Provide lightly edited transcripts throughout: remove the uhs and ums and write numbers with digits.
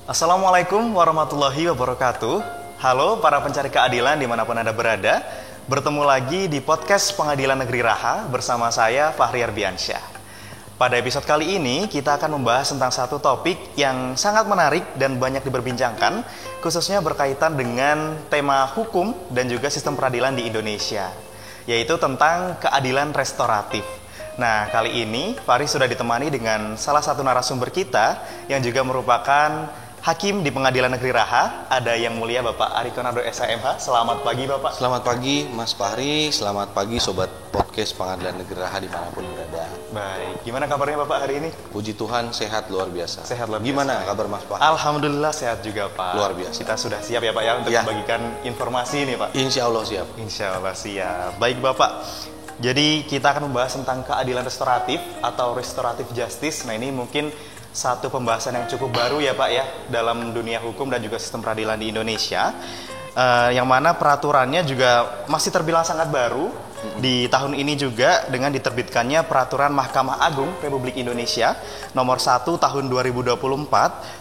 Assalamualaikum warahmatullahi wabarakatuh. Halo para pencari keadilan dimanapun Anda berada. Bertemu lagi di podcast Pengadilan Negeri Raha bersama saya Fahri Arbiansyah. Pada episode kali ini kita akan membahas tentang satu topik yang sangat menarik dan banyak diperbincangkan, khususnya berkaitan dengan tema hukum dan juga sistem peradilan di Indonesia, yaitu tentang keadilan restoratif. Nah, kali ini Fahri sudah ditemani dengan salah satu narasumber kita yang juga merupakan Hakim di Pengadilan Negeri Raha. Ada yang mulia Bapak Ari Konado SHMH. Selamat pagi Bapak. Selamat pagi Mas Fahri, selamat pagi Sobat Podcast Pengadilan Negeri Raha dimanapun berada. Baik, gimana kabarnya Bapak hari ini? Puji Tuhan sehat luar biasa. Sehat luar biasa. Gimana kabar Mas Fahri? Alhamdulillah sehat juga Pak. Luar biasa. Kita sudah siap ya Pak ya untuk membagikan informasi ini Pak. Insya Allah siap. Insya Allah siap. Baik Bapak, jadi kita akan membahas tentang keadilan restoratif atau restoratif justice. Nah ini mungkin satu pembahasan yang cukup baru ya Pak ya dalam dunia hukum dan juga sistem peradilan di Indonesia, yang mana peraturannya juga masih terbilang sangat baru. Di tahun ini juga dengan diterbitkannya Peraturan Mahkamah Agung Republik Indonesia Nomor 1 Tahun 2024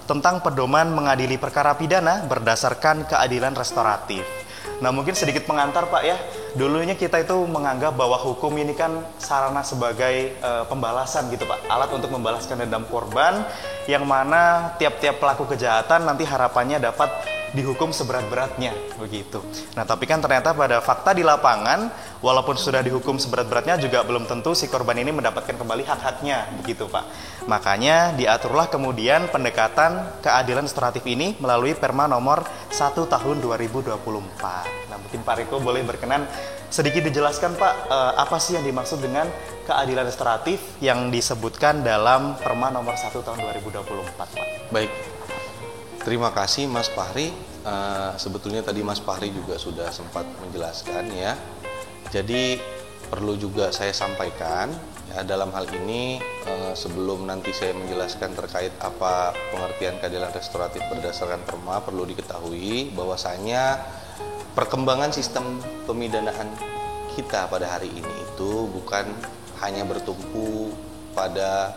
tentang pedoman mengadili perkara pidana berdasarkan keadilan restoratif. Nah mungkin sedikit pengantar Pak ya. Dulunya kita itu menganggap bahwa hukum ini kan sarana sebagai pembalasan gitu Pak. Alat untuk membalaskan dendam korban, yang mana tiap-tiap pelaku kejahatan nanti harapannya dapat dihukum seberat-beratnya begitu. Nah tapi kan ternyata pada fakta di lapangan, walaupun sudah dihukum seberat-beratnya juga belum tentu si korban ini mendapatkan kembali hak-haknya begitu Pak. Makanya diaturlah kemudian pendekatan keadilan restoratif ini melalui Perma nomor 1 tahun 2024. Nah mungkin Pak Riko boleh berkenan sedikit dijelaskan Pak, apa sih yang dimaksud dengan keadilan restoratif yang disebutkan dalam Perma nomor 1 tahun 2024 Pak. Baik, terima kasih Mas Fahri. Sebetulnya tadi Mas Fahri juga sudah sempat menjelaskan ya. Jadi perlu juga saya sampaikan ya, dalam hal ini sebelum nanti saya menjelaskan terkait apa pengertian keadilan restoratif berdasarkan Perma, perlu diketahui bahwasanya perkembangan sistem pemidanaan kita pada hari ini itu bukan hanya bertumpu pada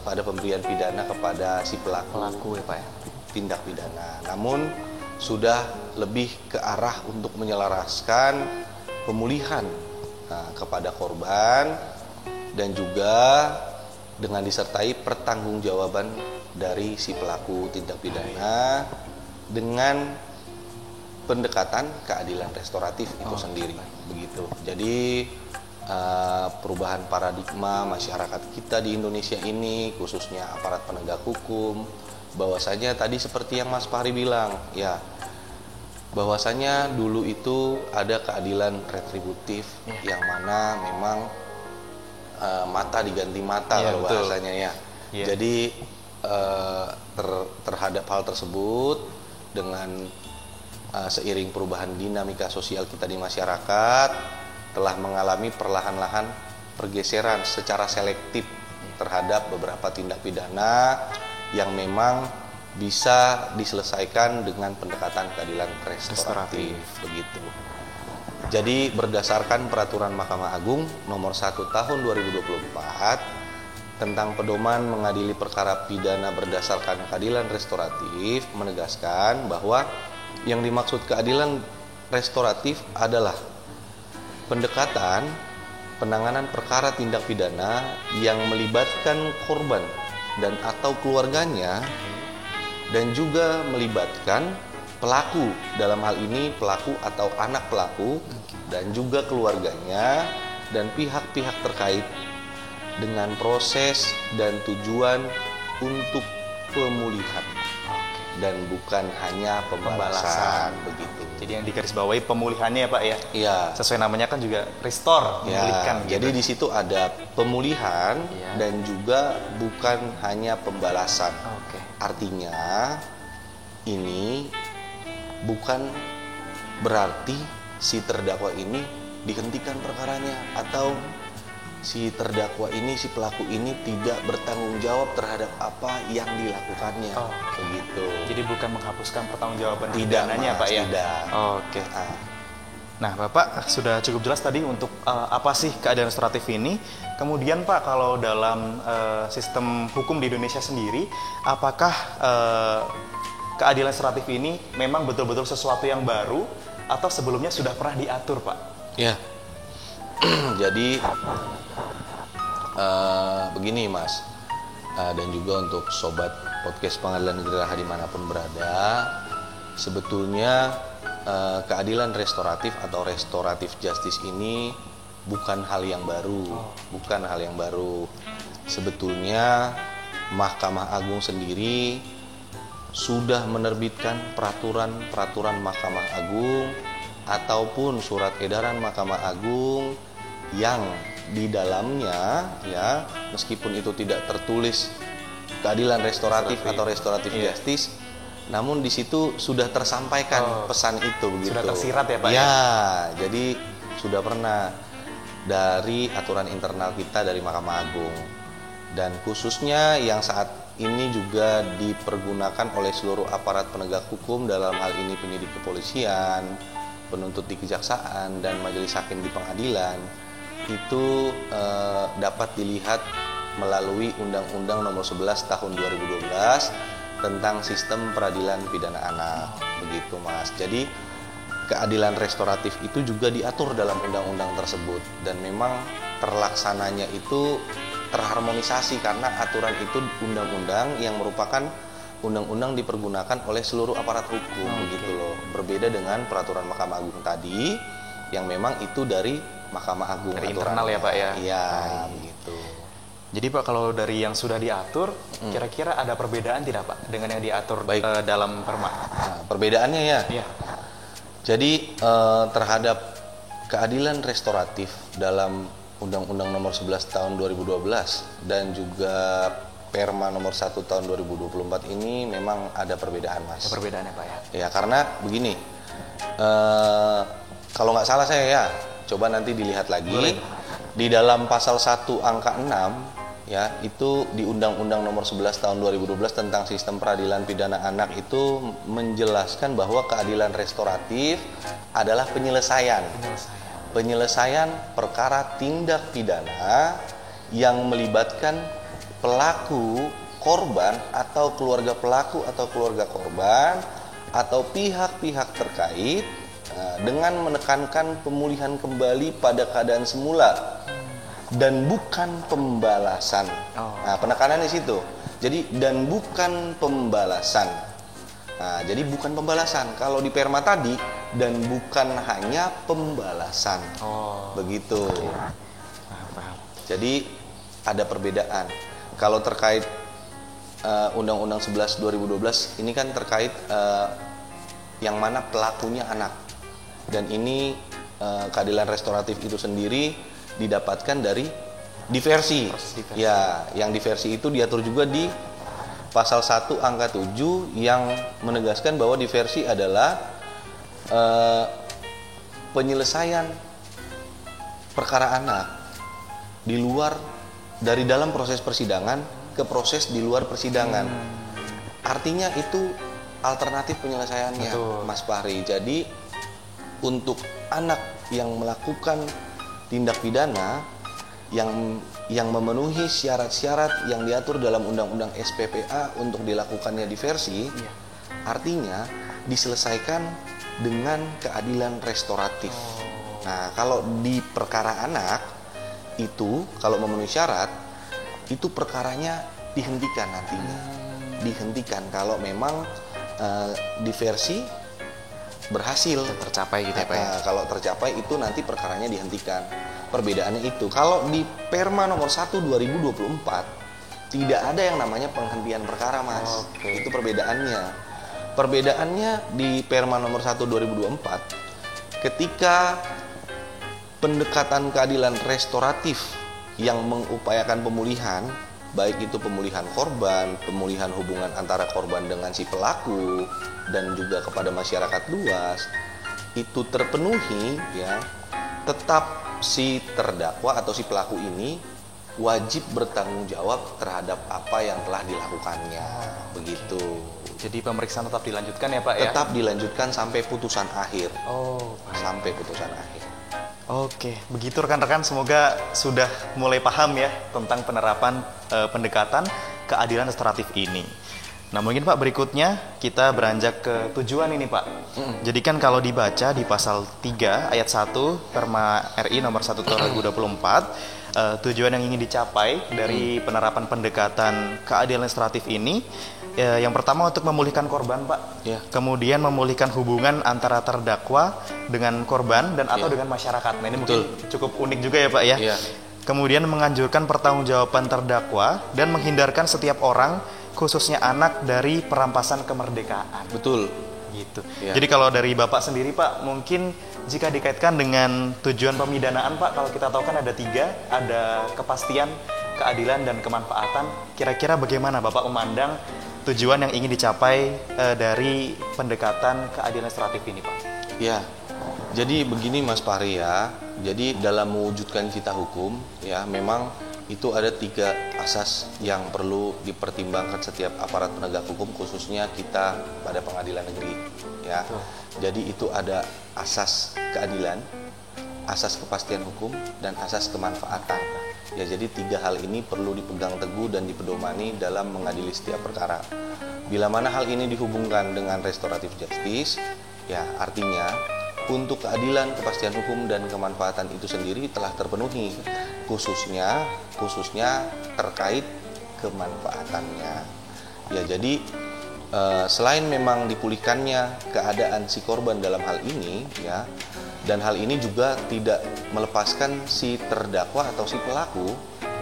pemberian pidana kepada si pelaku ya Pak ya, tindak pidana, namun sudah lebih ke arah untuk menyelaraskan pemulihan kepada korban dan juga dengan disertai pertanggungjawaban dari si pelaku tindak pidana dengan pendekatan keadilan restoratif itu sendiri begitu. Jadi perubahan paradigma masyarakat kita di Indonesia ini, khususnya aparat penegak hukum, bahwasanya tadi seperti yang Mas Fahri bilang ya, bahwasanya dulu itu ada keadilan retributif yang mana memang mata diganti mata kalau bahasanya ya. Jadi terhadap hal tersebut dengan seiring perubahan dinamika sosial kita di masyarakat telah mengalami perlahan-lahan pergeseran secara selektif terhadap beberapa tindak pidana yang memang bisa diselesaikan dengan pendekatan keadilan restoratif begitu. Jadi berdasarkan Peraturan Mahkamah Agung Nomor 1 Tahun 2024 tentang pedoman mengadili perkara pidana berdasarkan keadilan restoratif menegaskan bahwa yang dimaksud keadilan restoratif adalah pendekatan penanganan perkara tindak pidana yang melibatkan korban dan atau keluarganya dan juga melibatkan pelaku, dalam hal ini pelaku atau anak pelaku dan juga keluarganya dan pihak-pihak terkait dengan proses dan tujuan untuk pemulihan dan bukan hanya pembalasan begitu. Jadi yang digarisbawahi pemulihannya ya Pak ya. Iya. Sesuai namanya kan juga restore, memulihkan. Jadi di situ ada pemulihan dan juga bukan hanya pembalasan. Artinya ini bukan berarti si terdakwa ini dihentikan perkaranya atau si terdakwa ini, si pelaku ini tidak bertanggung jawab terhadap apa yang dilakukannya. Begitu. Jadi bukan menghapuskan pertanggungjawaban Tidak, pidananya Pak ya? Tidak. Oke. Nah, Bapak sudah cukup jelas tadi untuk apa sih keadilan restoratif ini. Kemudian Pak, kalau dalam sistem hukum di Indonesia sendiri, apakah keadilan restoratif ini memang betul-betul sesuatu yang baru atau sebelumnya sudah pernah diatur, Pak? Ya, jadi begini Mas, dan juga untuk sobat podcast Pengadilan Negeri Raha dimanapun berada, sebetulnya keadilan restoratif atau restoratif justice ini bukan hal yang baru, bukan hal yang baru. Sebetulnya Mahkamah Agung sendiri sudah menerbitkan peraturan Mahkamah Agung ataupun surat edaran Mahkamah Agung yang di dalamnya ya, meskipun itu tidak tertulis keadilan restoratif atau restoratif justice, namun di situ sudah tersampaikan pesan itu begitu. Sudah tersirat ya Pak? Ya, jadi sudah pernah dari aturan internal kita dari Mahkamah Agung, dan khususnya yang saat ini juga dipergunakan oleh seluruh aparat penegak hukum, dalam hal ini penyidik kepolisian, penuntut di kejaksaan, dan majelis hakim di pengadilan, itu dapat dilihat melalui Undang-Undang Nomor 11 Tahun 2012 tentang sistem peradilan pidana anak, begitu Mas. Jadi keadilan restoratif itu juga diatur dalam undang-undang tersebut, dan memang terlaksananya itu terharmonisasi karena aturan itu undang-undang yang merupakan undang-undang dipergunakan oleh seluruh aparat hukum, begitu loh. Berbeda dengan peraturan Mahkamah Agung tadi yang memang itu dari Mahkamah Agung dari internal ya Pak ya? Iya, begitu. Jadi Pak, kalau dari yang sudah diatur, kira-kira ada perbedaan tidak Pak dengan yang diatur dalam Perma? Nah, perbedaannya ya. Iya. Jadi terhadap keadilan restoratif dalam Undang-Undang Nomor 11 Tahun 2012 dan juga Perma Nomor 1 Tahun 2024 ini memang ada perbedaan Mas. Ada perbedaannya Pak ya? Ya, karena begini, kalau nggak salah saya ya, coba nanti dilihat lagi. Boleh. Di dalam pasal 1 angka 6 ya, itu di Undang-Undang Nomor 11 Tahun 2012 tentang sistem peradilan pidana anak itu menjelaskan bahwa keadilan restoratif adalah penyelesaian perkara tindak pidana yang melibatkan pelaku, korban atau keluarga pelaku atau keluarga korban atau pihak-pihak terkait, dengan menekankan pemulihan kembali pada keadaan semula dan bukan pembalasan. Nah, penekanan di situ. Jadi dan bukan pembalasan. Nah, jadi bukan pembalasan. Kalau di Perma tadi dan bukan hanya pembalasan. Begitu. Paham. Jadi ada perbedaan. Kalau terkait Undang-Undang 11 2012 ini kan terkait yang mana pelakunya anak. Dan ini keadilan restoratif itu sendiri didapatkan dari diversi. Ya, yang diversi itu diatur juga di pasal 1 angka 7 yang menegaskan bahwa diversi adalah penyelesaian perkara anak di luar dari dalam proses persidangan ke proses di luar persidangan. Artinya itu alternatif penyelesaiannya. Betul. Mas Fahri. Jadi untuk anak yang melakukan tindak pidana yang memenuhi syarat-syarat yang diatur dalam Undang-Undang SPPA untuk dilakukannya diversi, artinya diselesaikan dengan keadilan restoratif. Nah, kalau di perkara anak itu kalau memenuhi syarat, itu perkaranya dihentikan nantinya. Dihentikan kalau memang diversi berhasil tercapai gitu ya Pak ya? Kalau tercapai itu nanti perkaranya dihentikan. Perbedaannya itu, kalau di Perma Nomor 1 2024 tidak ada yang namanya penghentian perkara Mas. Itu perbedaannya. Perbedaannya di Perma Nomor 1 2024, ketika pendekatan keadilan restoratif yang mengupayakan pemulihan, baik itu pemulihan korban, pemulihan hubungan antara korban dengan si pelaku dan juga kepada masyarakat luas, itu terpenuhi ya, tetap si terdakwa atau si pelaku ini wajib bertanggung jawab terhadap apa yang telah dilakukannya, begitu. Jadi pemeriksaan tetap dilanjutkan ya Pak ya? Tetap dilanjutkan sampai putusan akhir. Oh, Sampai putusan akhir. oke, begitu rekan-rekan, semoga sudah mulai paham ya tentang penerapan pendekatan keadilan restoratif ini. Nah mungkin Pak berikutnya kita beranjak ke tujuan ini Pak. Jadi kan kalau dibaca di pasal 3 ayat 1 Perma RI nomor 1 tahun 2024, tujuan yang ingin dicapai dari penerapan pendekatan keadilan restoratif ini, yang pertama untuk memulihkan korban Pak. Ya. Kemudian memulihkan hubungan antara terdakwa dengan korban dan atau dengan masyarakat. Nah ini mungkin cukup unik juga ya Pak ya. Ya. Kemudian menganjurkan pertanggungjawaban terdakwa dan menghindarkan setiap orang, khususnya anak, dari perampasan kemerdekaan. Betul. Gitu. Ya. Jadi kalau dari Bapak sendiri Pak, mungkin jika dikaitkan dengan tujuan pemidanaan Pak, kalau kita tahu kan ada 3, ada kepastian, keadilan, dan kemanfaatan. Kira-kira bagaimana Bapak memandang tujuan yang ingin dicapai dari pendekatan keadilan restoratif ini Pak? Ya, jadi begini Mas Fahri ya. Jadi dalam mewujudkan cita hukum ya, memang itu ada 3 asas yang perlu dipertimbangkan setiap aparat penegak hukum, khususnya kita pada pengadilan negeri ya. Jadi itu ada asas keadilan, asas kepastian hukum, dan asas kemanfaatan. Ya, jadi 3 hal ini perlu dipegang teguh dan dipedomani dalam mengadili setiap perkara. Bila mana hal ini dihubungkan dengan restoratif justice, ya artinya untuk keadilan, kepastian hukum, dan kemanfaatan itu sendiri telah terpenuhi, khususnya terkait kemanfaatannya. Ya, jadi selain memang dipulihkannya keadaan si korban dalam hal ini, ya, dan hal ini juga tidak melepaskan si terdakwa atau si pelaku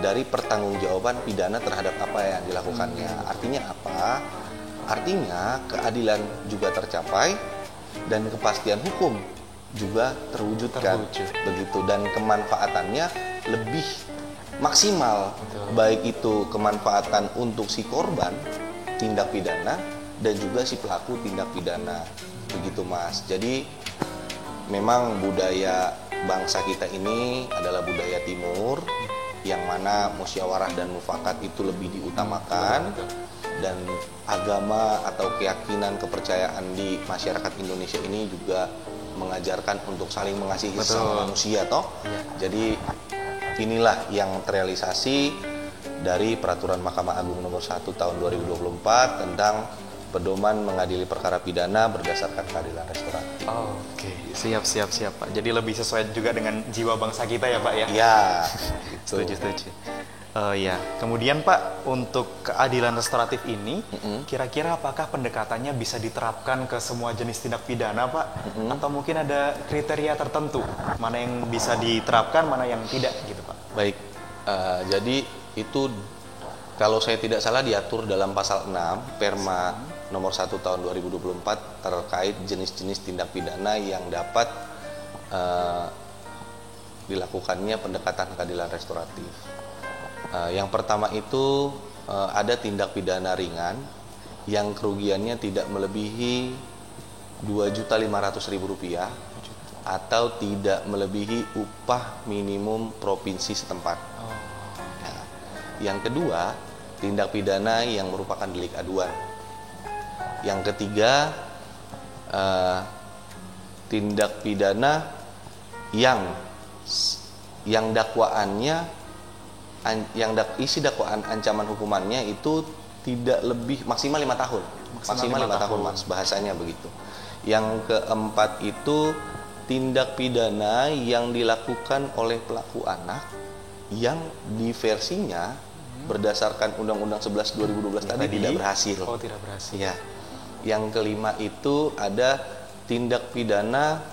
dari pertanggungjawaban pidana terhadap apa yang dilakukannya. Artinya apa? Artinya keadilan juga tercapai dan kepastian hukum juga terwujudkan. Begitu, dan kemanfaatannya lebih maksimal. Baik itu kemanfaatan untuk si korban tindak pidana dan juga si pelaku tindak pidana. Begitu Mas. Jadi memang budaya bangsa kita ini adalah budaya timur, yang mana musyawarah dan mufakat itu lebih diutamakan, dan agama atau keyakinan kepercayaan di masyarakat Indonesia ini juga mengajarkan untuk saling mengasihi sesama manusia toh. Jadi inilah yang terrealisasi dari peraturan Mahkamah Agung nomor 1 tahun 2024 tentang pedoman mengadili perkara pidana berdasarkan keadilan restoratif. Oke, siap Pak. Jadi lebih sesuai juga dengan jiwa bangsa kita ya Pak ya? Ya, gitu. Setuju. Ya, kemudian Pak, untuk keadilan restoratif ini, kira-kira apakah pendekatannya bisa diterapkan ke semua jenis tindak pidana Pak? Atau mungkin ada kriteria tertentu, mana yang bisa diterapkan, mana yang tidak gitu Pak? Baik, jadi itu kalau saya tidak salah diatur dalam pasal 6 Perma nomor 1 tahun 2024 terkait jenis-jenis tindak pidana yang dapat dilakukannya pendekatan keadilan restoratif. Yang pertama itu ada tindak pidana ringan yang kerugiannya tidak melebihi Rp2.500.000 atau tidak melebihi upah minimum provinsi setempat. Nah, yang kedua, tindak pidana yang merupakan delik aduan. Yang ketiga, tindak pidana yang dakwaannya, isi dakwaan ancaman hukumannya itu tidak lebih maksimal 5 tahun. Maksimal 5 tahun Mas, bahasanya begitu. Yang keempat itu tindak pidana yang dilakukan oleh pelaku anak yang di versinya berdasarkan Undang-Undang 11 2012 tadi tidak berhasil. Oh, tidak berhasil. Ya. Yang kelima itu ada tindak pidana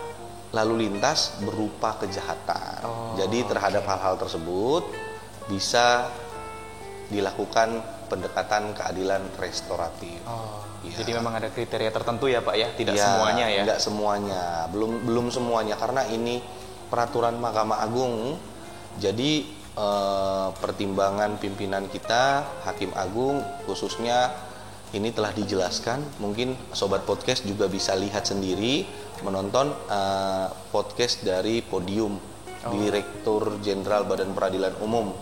lalu lintas berupa kejahatan. Jadi terhadap hal-hal tersebut bisa dilakukan pendekatan keadilan restoratif. Ya. Jadi memang ada kriteria tertentu ya Pak ya, tidak semuanya ya? Tidak semuanya, belum semuanya, karena ini peraturan Mahkamah Agung. Jadi pertimbangan pimpinan kita, Hakim Agung khususnya, ini telah dijelaskan. Mungkin Sobat Podcast juga bisa lihat sendiri, menonton podcast dari Podium Direktur Jenderal Badan Peradilan Umum.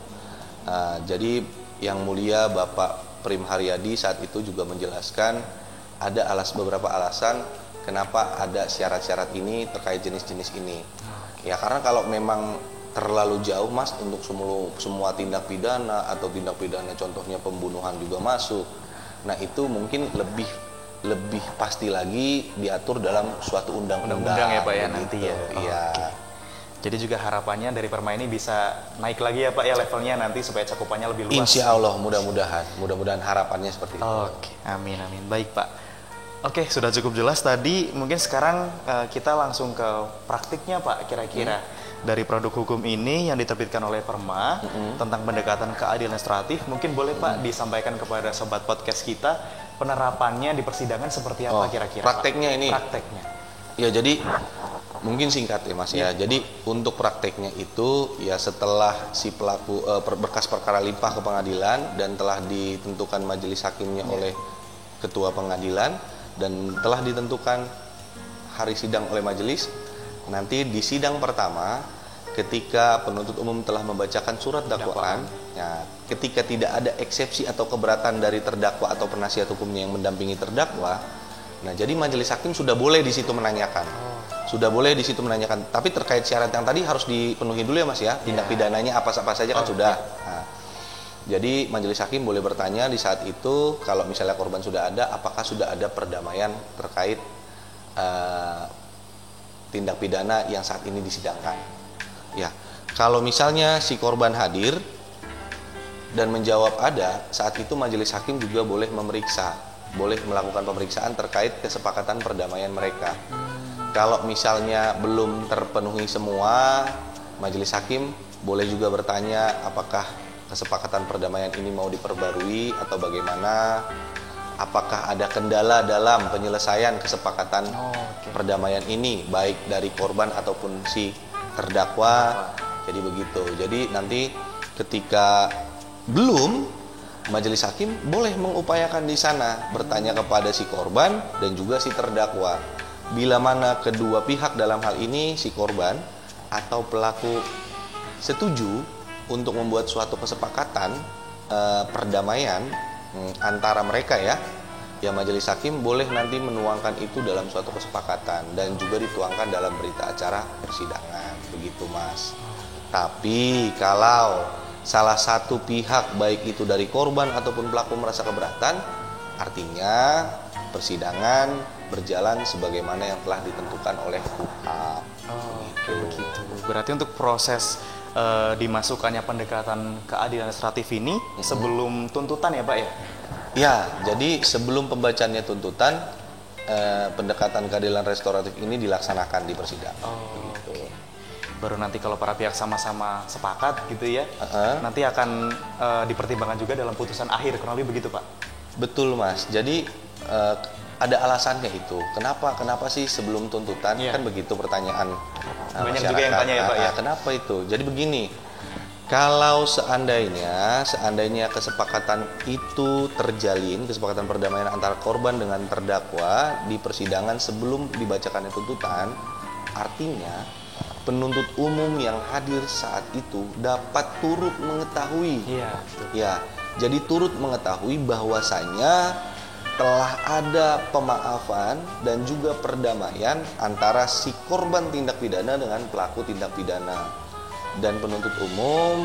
Jadi yang mulia Bapak Prim Haryadi saat itu juga menjelaskan ada beberapa alasan kenapa ada syarat-syarat ini terkait jenis-jenis ini. Ya karena kalau memang terlalu jauh Mas untuk semua tindak pidana atau tindak pidana contohnya pembunuhan juga masuk. Nah itu mungkin lebih pasti lagi diatur dalam suatu undang-undang ya Pak ya gitu. nanti ya. Iya. Jadi juga harapannya dari Perma ini bisa naik lagi ya Pak ya levelnya nanti supaya cakupannya lebih luas. Insya Allah mudah-mudahan harapannya seperti itu. Oke, amin. Baik Pak. Oke, sudah cukup jelas tadi. Mungkin sekarang kita langsung ke praktiknya Pak kira-kira. Dari produk hukum ini yang diterbitkan oleh Perma tentang pendekatan keadilan restoratif, mungkin boleh Pak disampaikan kepada sobat podcast kita penerapannya di persidangan seperti apa kira-kira? Prakteknya Pak? Ini. Prakteknya. Ya jadi mungkin singkat ya Mas ya. Jadi untuk prakteknya itu ya setelah si pelaku berkas perkara limpah ke pengadilan dan telah ditentukan majelis hakimnya oleh ketua pengadilan dan telah ditentukan hari sidang oleh majelis. Nanti di sidang pertama ketika penuntut umum telah membacakan surat dakwaan, ya, ketika tidak ada eksepsi atau keberatan dari terdakwa atau penasihat hukumnya yang mendampingi terdakwa, nah jadi majelis hakim sudah boleh di situ menanyakan. Sudah boleh di situ menanyakan, tapi terkait syarat yang tadi harus dipenuhi dulu ya Mas ya. Tindak pidananya apa saja kan sudah. Nah, jadi majelis hakim boleh bertanya di saat itu kalau misalnya korban sudah ada, apakah sudah ada perdamaian terkait tindak pidana yang saat ini disidangkan. Ya, kalau misalnya si korban hadir dan menjawab ada, saat itu majelis hakim juga boleh boleh melakukan pemeriksaan terkait kesepakatan perdamaian mereka. Kalau misalnya belum terpenuhi semua, majelis hakim boleh juga bertanya apakah kesepakatan perdamaian ini mau diperbarui atau bagaimana. Apakah ada kendala dalam penyelesaian kesepakatan perdamaian ini baik dari korban ataupun si terdakwa. Jadi begitu. Jadi nanti ketika belum, majelis hakim boleh mengupayakan di sana bertanya kepada si korban dan juga si terdakwa. Bila mana kedua pihak dalam hal ini si korban atau pelaku setuju untuk membuat suatu kesepakatan perdamaian antara mereka ya majelis hakim boleh nanti menuangkan itu dalam suatu kesepakatan dan juga dituangkan dalam berita acara persidangan begitu Mas. Tapi kalau salah satu pihak baik itu dari korban ataupun pelaku merasa keberatan, artinya persidangan berjalan sebagaimana yang telah ditentukan oleh KUHP. Oke, begitu. Berarti untuk proses dimasukkannya pendekatan keadilan restoratif ini sebelum tuntutan ya Pak ya? Ya, jadi sebelum pembacaannya tuntutan, pendekatan keadilan restoratif ini dilaksanakan di persidangan. Begitu. Baru nanti kalau para pihak sama-sama sepakat gitu ya, nanti akan dipertimbangkan juga dalam putusan akhir, kurang lebih begitu Pak? Betul Mas, jadi ada alasannya itu. Kenapa sih sebelum tuntutan? Kan begitu pertanyaan banyak masyarakat. Juga yang tanya ya Pak ya. Kenapa itu? Jadi begini, kalau seandainya kesepakatan itu terjalin, kesepakatan perdamaian antara korban dengan terdakwa di persidangan sebelum dibacakannya tuntutan, artinya penuntut umum yang hadir saat itu dapat turut mengetahui. Ya, jadi turut mengetahui bahwasanya telah ada pemaafan dan juga perdamaian antara si korban tindak pidana dengan pelaku tindak pidana. Dan penuntut umum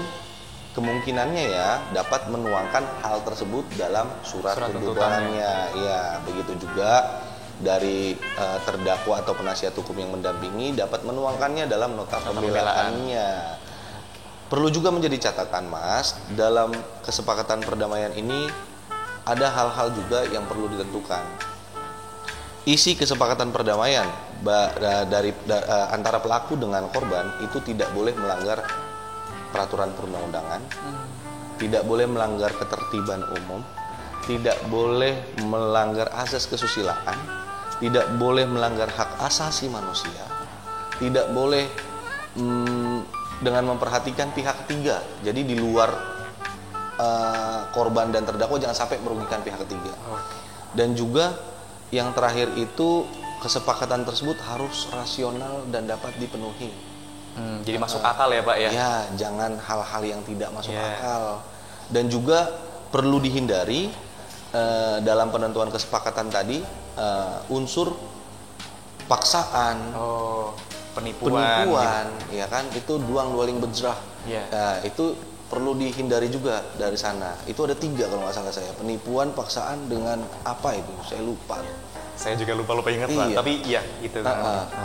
kemungkinannya ya dapat menuangkan hal tersebut dalam surat tuntutannya. Ya, begitu juga dari terdakwa atau penasihat hukum yang mendampingi dapat menuangkannya dalam nota pembelaannya. Perlu juga menjadi catatan Mas, dalam kesepakatan perdamaian ini ada hal-hal juga yang perlu ditentukan. Isi kesepakatan perdamaian antara pelaku dengan korban itu tidak boleh melanggar peraturan perundang-undangan, tidak boleh melanggar ketertiban umum, tidak boleh melanggar asas kesusilaan, tidak boleh melanggar hak asasi manusia, tidak boleh dengan memperhatikan pihak ketiga. Jadi di luar korban dan terdakwa jangan sampai merugikan pihak ketiga. Dan juga yang terakhir itu kesepakatan tersebut harus rasional dan dapat dipenuhi. Jadi masuk akal ya Pak ya? Ya, jangan hal-hal yang tidak masuk akal. Dan juga perlu dihindari dalam penentuan kesepakatan tadi unsur paksaan, Oh, penipuan. ya kan, itu duang dwaling bejrah. Iya. Nah, itu perlu dihindari juga dari sana. Itu ada 3 kalau nggak salah saya, penipuan, paksaan dengan apa itu, saya lupa. Saya juga lupa ingat Pak, Iya. tapi iya itu.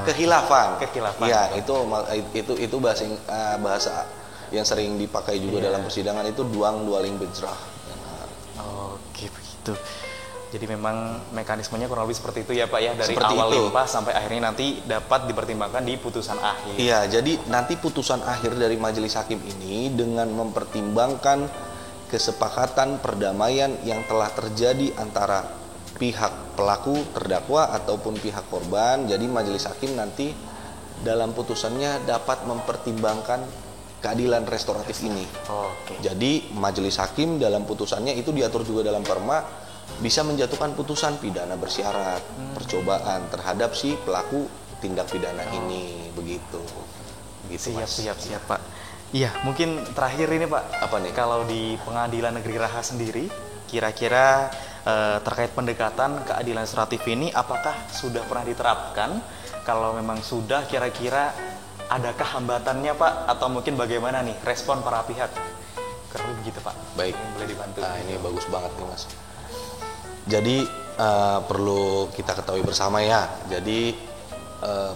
Kehilafan. Kehilafan. Iya, itu bahasa yang sering dipakai juga Iya. dalam persidangan, itu duang dwaling bejrah. Oke, begitu. Jadi memang mekanismenya kurang lebih seperti itu ya Pak ya, dari Seperti awal itu. limpah sampai akhirnya nanti dapat dipertimbangkan di putusan akhir. Iya, jadi nanti putusan akhir dari majelis hakim ini dengan mempertimbangkan kesepakatan perdamaian yang telah terjadi antara pihak pelaku terdakwa ataupun pihak korban. Jadi majelis hakim nanti dalam putusannya dapat mempertimbangkan keadilan restoratif ini. Oke. Jadi majelis hakim dalam putusannya itu diatur juga dalam perma bisa menjatuhkan putusan pidana bersyarat, percobaan terhadap si pelaku tindak pidana ini, begitu. Gitu, Mas. Siap Pak. Iya, mungkin terakhir ini Pak. Apa nih? Kalau di Pengadilan Negeri Raha sendiri, kira-kira terkait pendekatan keadilan restoratif ini, apakah sudah pernah diterapkan? Kalau memang sudah, kira-kira adakah hambatannya Pak? Atau mungkin bagaimana nih respon para pihak? Kurang lebih begitu Pak. Baik. Mungkin boleh dibantu. Nah, ini bagus banget nih, Mas. Jadi perlu kita ketahui bersama ya. Jadi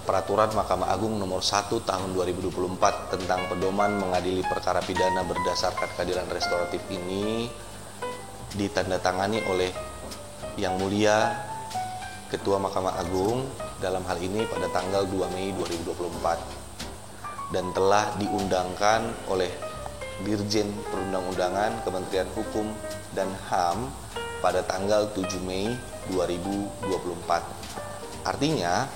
Peraturan Mahkamah Agung Nomor 1 Tahun 2024 tentang pedoman mengadili perkara pidana berdasarkan keadilan restoratif ini ditandatangani oleh Yang Mulia Ketua Mahkamah Agung dalam hal ini pada tanggal 2 Mei 2024 dan telah diundangkan oleh Dirjen Perundang-undangan Kementerian Hukum dan HAM pada tanggal 7 Mei 2024. Artinya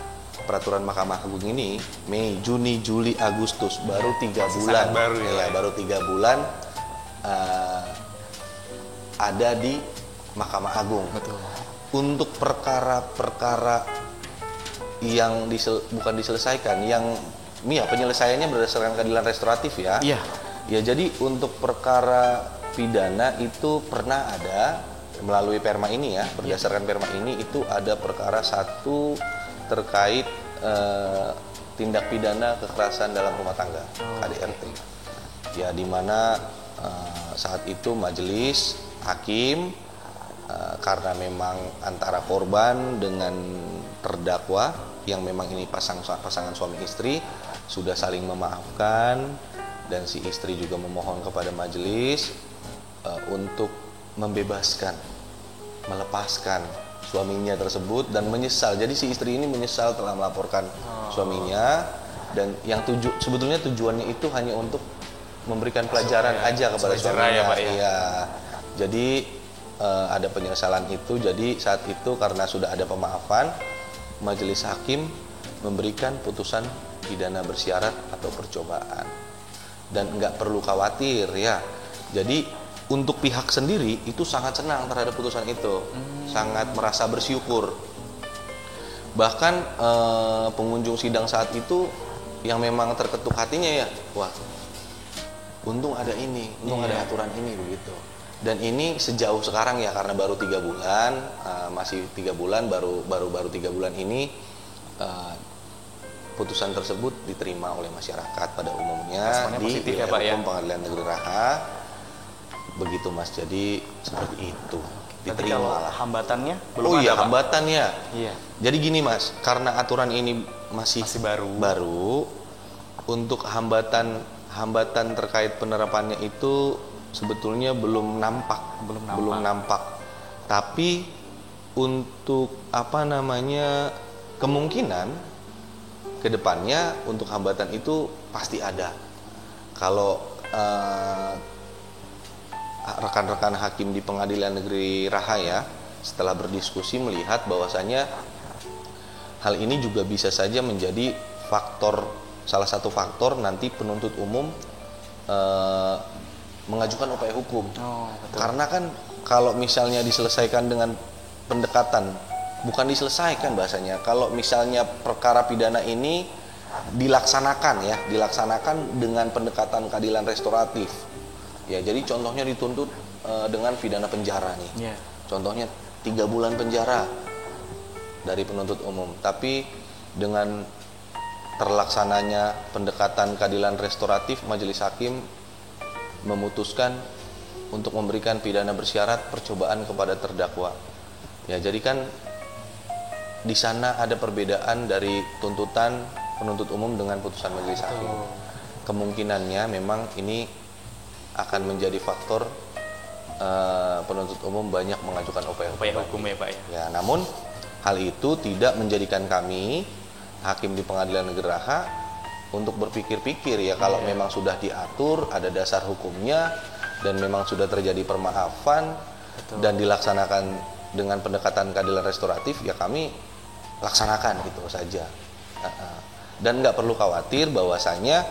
peraturan Mahkamah Agung ini Mei, Juni, Juli, Agustus baru 3 bulan. Sangat baru ya. Baru 3 bulan ada di Mahkamah Agung. Betul. Untuk perkara-perkara yang bukan diselesaikan, yang penyelesaiannya berdasarkan keadilan restoratif ya. Iya. Ya, jadi untuk perkara pidana itu pernah ada melalui perma ini ya, berdasarkan perma ini itu ada perkara 1 terkait tindak pidana kekerasan dalam rumah tangga, KDRT. Ya, di mana saat itu majelis hakim karena memang antara korban dengan terdakwa yang memang ini pasangan suami istri sudah saling memaafkan, dan si istri juga memohon kepada majelis untuk melepaskan suaminya tersebut dan menyesal. Jadi si istri ini menyesal telah melaporkan suaminya, dan yang sebetulnya tujuannya itu hanya untuk memberikan pelajaran aja kepada suaminya. Ya, Pak, ya. Iya. Jadi ada penyesalan itu. Jadi saat itu karena sudah ada pemaafan, majelis hakim memberikan putusan pidana bersyarat atau percobaan. Dan nggak perlu khawatir ya. Jadi untuk pihak sendiri itu sangat senang terhadap putusan itu, sangat merasa bersyukur. Bahkan pengunjung sidang saat itu yang memang terketuk hatinya ya, wah, untung ada ini, untung ada aturan ini begitu. Dan ini sejauh sekarang ya, karena baru 3 bulan, masih 3 bulan, baru 3 bulan ini putusan tersebut diterima oleh masyarakat pada umumnya di ya, Pak, ya? Pengadilan Negeri Raha. Begitu Mas, jadi seperti itu. Tapi kalau hambatannya belum oh ada, iya, Pak? hambatannya. Iya. Jadi gini Mas, karena aturan ini masih baru, untuk hambatan terkait penerapannya itu sebetulnya belum nampak. Tapi untuk kemungkinan kedepannya untuk hambatan itu pasti ada. Kalau rekan-rekan hakim di Pengadilan Negeri Raha ya, setelah berdiskusi melihat bahwasanya hal ini juga bisa saja menjadi salah satu faktor nanti penuntut umum mengajukan upaya hukum. Karena kan kalau misalnya diselesaikan dengan pendekatan, bukan diselesaikan bahasanya, kalau misalnya perkara pidana ini dilaksanakan dengan pendekatan keadilan restoratif. Ya, jadi contohnya dituntut dengan pidana penjara nih. Yeah. Contohnya 3 bulan penjara. dari penuntut umum. Tapi dengan terlaksananya pendekatan keadilan restoratif, majelis hakim memutuskan untuk memberikan pidana bersyarat percobaan kepada terdakwa. Ya, jadi kan di sana ada perbedaan dari tuntutan penuntut umum dengan putusan majelis hakim. Kemungkinannya memang ini akan menjadi faktor penuntut umum banyak mengajukan upaya hukum ya Pak ya. Ya, namun hal itu tidak menjadikan kami hakim di Pengadilan Negeri Geraha untuk berpikir-pikir ya, kalau memang sudah diatur, ada dasar hukumnya, dan memang sudah terjadi permaafan dan dilaksanakan dengan pendekatan keadilan restoratif, ya kami laksanakan gitu saja. Dan nggak perlu khawatir bahwasanya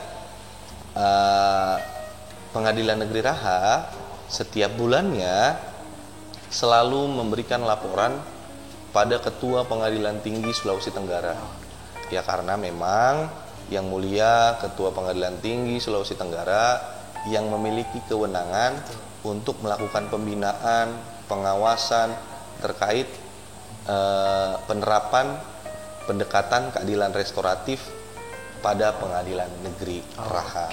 Pengadilan Negeri Geraha setiap bulannya selalu memberikan laporan pada Ketua Pengadilan Tinggi Sulawesi Tenggara. Ya, karena memang Yang Mulia Ketua Pengadilan Tinggi Sulawesi Tenggara yang memiliki kewenangan untuk melakukan pembinaan, pengawasan terkait penerapan pendekatan keadilan restoratif pada Pengadilan Negeri Geraha.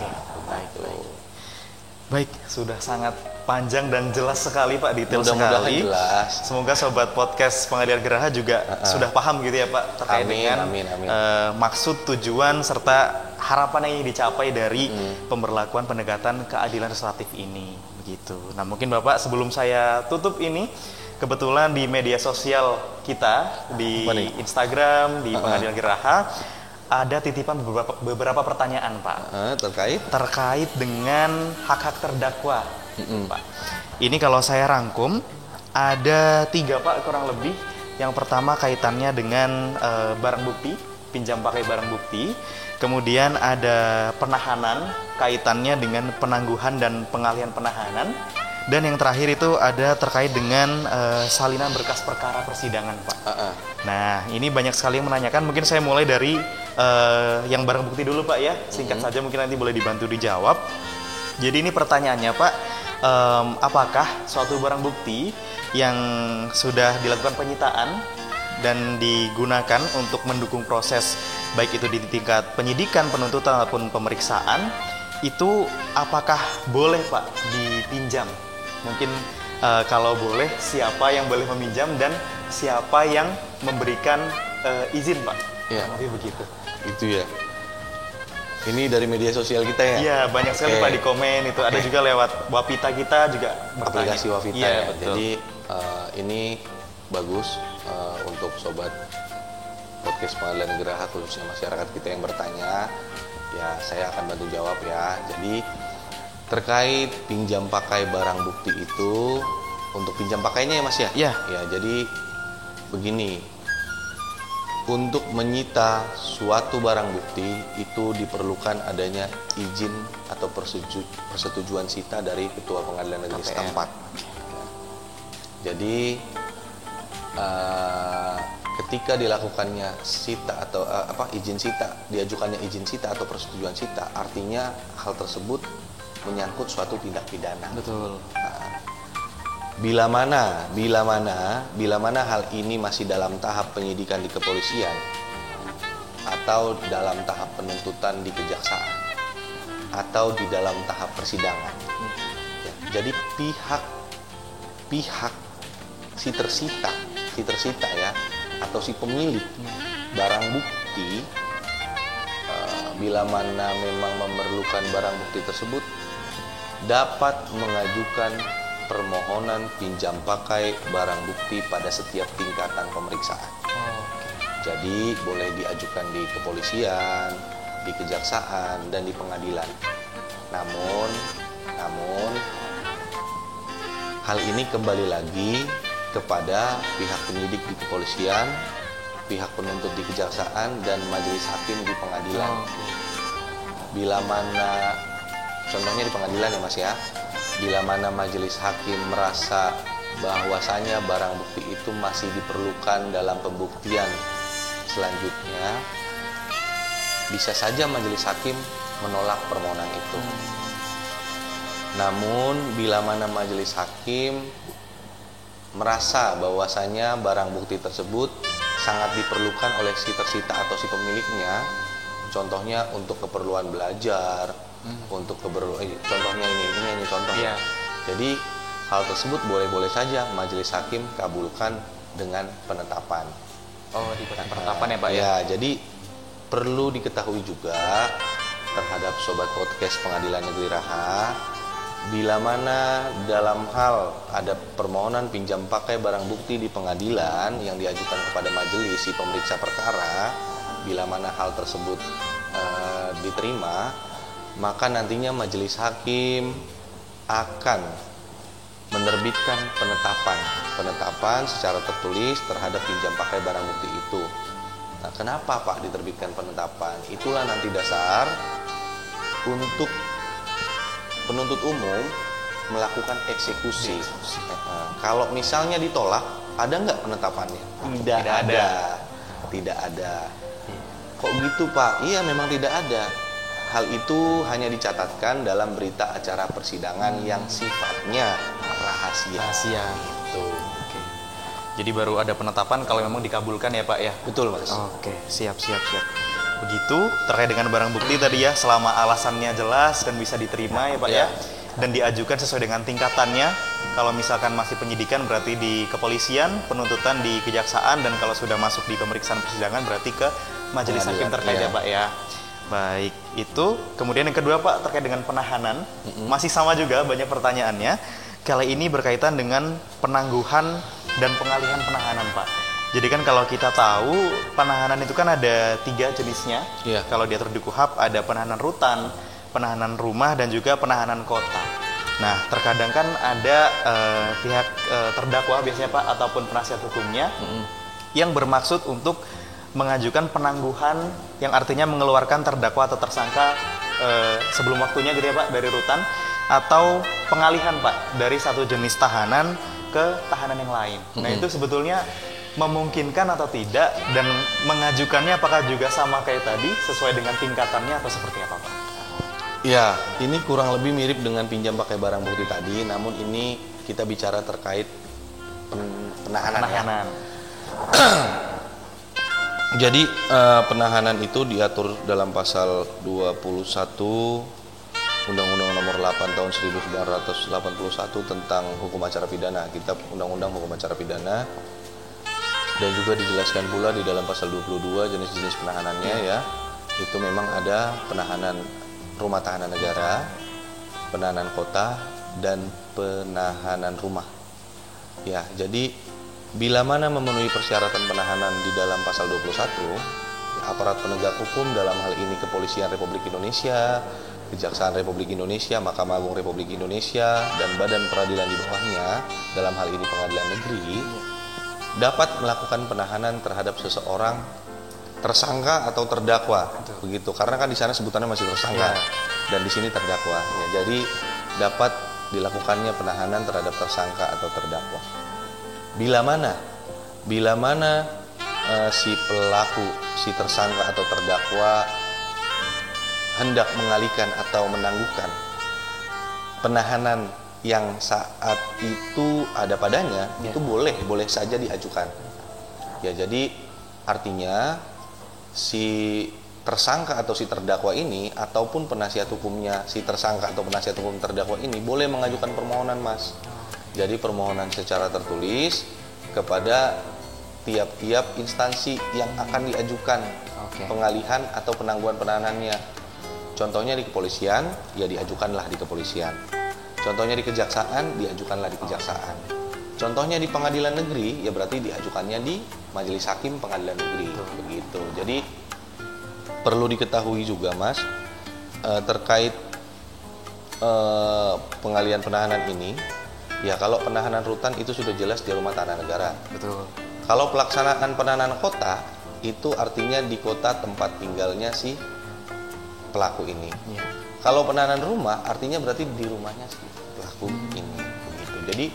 Baik, sudah sangat panjang dan jelas sekali Pak, detail Mudah-mudahan sekali. jelas. Semoga sobat podcast Pengadilan Geraha juga sudah paham gitu ya Pak terkait dengan maksud, tujuan serta harapan yang ingin dicapai dari pemberlakuan pendekatan keadilan restoratif ini, begitu. Nah, mungkin Bapak sebelum saya tutup ini, kebetulan di media sosial kita di Instagram di Pengadilan Geraha ada titipan beberapa pertanyaan Pak terkait dengan hak-hak terdakwa, Pak. Ini kalau saya rangkum ada 3 Pak kurang lebih. Yang pertama kaitannya dengan barang bukti, pinjam pakai barang bukti. Kemudian ada penahanan, kaitannya dengan penangguhan dan pengalihan penahanan. Dan yang terakhir itu ada terkait dengan salinan berkas perkara persidangan, Pak. Nah, ini banyak sekali yang menanyakan. Mungkin saya mulai dari yang barang bukti dulu, Pak ya. Singkat saja, mungkin nanti boleh dibantu dijawab. Jadi ini pertanyaannya, Pak. Apakah suatu barang bukti yang sudah dilakukan penyitaan dan digunakan untuk mendukung proses baik itu di tingkat penyidikan, penuntutan ataupun pemeriksaan, itu apakah boleh Pak dipinjam? Mungkin kalau boleh, siapa yang boleh meminjam dan siapa yang memberikan izin Pak? Ya, tapi begitu. Itu ya. Ini dari media sosial kita ya? Iya, banyak sekali Pak di komen itu. Ada juga lewat Wapita kita juga bertanya. Aplikasi Wapita ya, ya. betul. Jadi ini bagus untuk sobat podcast Pengadilan Negeri Geraha, khususnya masyarakat kita yang bertanya. Ya, saya akan bantu jawab ya. Jadi terkait pinjam pakai barang bukti itu, untuk pinjam pakainya ya Mas ya? Iya. Ya, jadi begini, untuk menyita suatu barang bukti itu diperlukan adanya izin atau persetujuan sita dari Ketua Pengadilan Negeri setempat. Jadi ketika dilakukannya sita atau izin sita, diajukannya izin sita atau persetujuan sita, artinya hal tersebut menyangkut suatu tindak pidana. Betul. Bila mana hal ini masih dalam tahap penyidikan di kepolisian atau dalam tahap penuntutan di kejaksaan atau di dalam tahap persidangan. Ya, jadi pihak si tersita ya, atau si pemilik barang bukti, bila mana memang memerlukan barang bukti tersebut, dapat mengajukan permohonan pinjam pakai barang bukti pada setiap tingkatan pemeriksaan. Jadi boleh diajukan di kepolisian, di kejaksaan, dan di pengadilan. Namun hal ini kembali lagi kepada pihak penyidik di kepolisian, pihak penuntut di kejaksaan, dan majelis hakim di pengadilan. Bila mana, contohnya di pengadilan ya Mas ya, bila mana majelis hakim merasa bahwasanya barang bukti itu masih diperlukan dalam pembuktian selanjutnya, bisa saja majelis hakim menolak permohonan itu. Namun bila mana majelis hakim merasa bahwasanya barang bukti tersebut sangat diperlukan oleh si tersita atau si pemiliknya, contohnya untuk keperluan belajar, untuk keperluan contohnya ini hanya contoh. Iya. Jadi hal tersebut boleh-boleh saja majelis hakim kabulkan dengan penetapan. Oh, di penetapan ya Pak ya? Ya, jadi perlu diketahui juga terhadap sobat podcast Pengadilan Negeri Raha, bila mana dalam hal ada permohonan pinjam pakai barang bukti di pengadilan yang diajukan kepada majelis si pemeriksa perkara, bila mana hal tersebut diterima, maka nantinya majelis hakim akan menerbitkan penetapan secara tertulis terhadap pinjam pakai barang bukti itu. Nah, kenapa Pak diterbitkan penetapan? Itulah nanti dasar untuk penuntut umum melakukan eksekusi. Kalau misalnya ditolak, ada nggak penetapannya? Tidak ada. Kok gitu Pak? Iya, memang tidak ada. Hal itu hanya dicatatkan dalam berita acara persidangan yang sifatnya rahasia. Gitu. Oke. Jadi baru ada penetapan kalau memang dikabulkan ya Pak ya? Betul Mas. Oke, siap. Begitu terkait dengan barang bukti tadi ya, selama alasannya jelas dan bisa diterima ya Pak ya, dan diajukan sesuai dengan tingkatannya. Kalau misalkan masih penyidikan berarti di kepolisian, penuntutan di kejaksaan, dan kalau sudah masuk di pemeriksaan persidangan berarti ke majelis hakim terkait ya Pak ya. Baik, itu kemudian yang kedua Pak terkait dengan penahanan, masih sama juga banyak pertanyaannya. Kali ini berkaitan dengan penangguhan dan pengalihan penahanan Pak. Jadi kan kalau kita tahu penahanan itu kan ada 3 jenisnya. Kalau diatur di KUHP ada penahanan rutan, penahanan rumah, dan juga penahanan kota. Nah, terkadang kan ada pihak terdakwa biasanya Pak ataupun penasihat hukumnya yang bermaksud untuk mengajukan penangguhan, yang artinya mengeluarkan terdakwa atau tersangka sebelum waktunya gitu ya Pak dari rutan, atau pengalihan Pak dari satu jenis tahanan ke tahanan yang lain. Nah, itu sebetulnya memungkinkan atau tidak, dan mengajukannya apakah juga sama kayak tadi sesuai dengan tingkatannya atau seperti apa Pak? Ya, ini kurang lebih mirip dengan pinjam pakai barang bukti tadi, namun ini kita bicara terkait penahanan. Ya. Jadi penahanan itu diatur dalam pasal 21 Undang-Undang Nomor 8 Tahun 1981 tentang Hukum Acara Pidana, Kitab Undang-Undang Hukum Acara Pidana, dan juga dijelaskan pula di dalam pasal 22 jenis-jenis penahanannya ya. Itu memang ada penahanan rumah tahanan negara, penahanan kota, dan penahanan rumah. Ya, jadi bila mana memenuhi persyaratan penahanan di dalam pasal 21, aparat penegak hukum dalam hal ini Kepolisian Republik Indonesia, Kejaksaan Republik Indonesia, Mahkamah Agung Republik Indonesia, dan badan peradilan di bawahnya, dalam hal ini pengadilan negeri, dapat melakukan penahanan terhadap seseorang tersangka atau terdakwa. Begitu, karena kan di sana sebutannya masih tersangka dan di sini terdakwa. Ya, jadi dapat dilakukannya penahanan terhadap tersangka atau terdakwa. Bila mana si pelaku, si tersangka atau terdakwa hendak mengalihkan atau menangguhkan penahanan yang saat itu ada padanya, itu boleh saja diajukan. Ya, jadi artinya si tersangka atau si terdakwa ini ataupun penasihat hukumnya si tersangka atau penasihat hukum terdakwa ini boleh mengajukan permohonan Mas. Jadi permohonan secara tertulis kepada tiap-tiap instansi yang akan diajukan pengalihan atau penangguhan penahanannya. Contohnya di kepolisian, ya diajukanlah di kepolisian. Contohnya di kejaksaan, diajukanlah di kejaksaan. Contohnya di pengadilan negeri, ya berarti diajukannya di majelis hakim pengadilan negeri. Begitu. Jadi perlu diketahui juga Mas, terkait pengalihan penahanan ini. Ya, kalau penahanan rutan itu sudah jelas di rumah tahanan negara. Betul. Kalau pelaksanaan penahanan kota, itu artinya di kota tempat tinggalnya si pelaku ini. Kalau penahanan rumah, artinya berarti di rumahnya si pelaku ini. Begitu. Jadi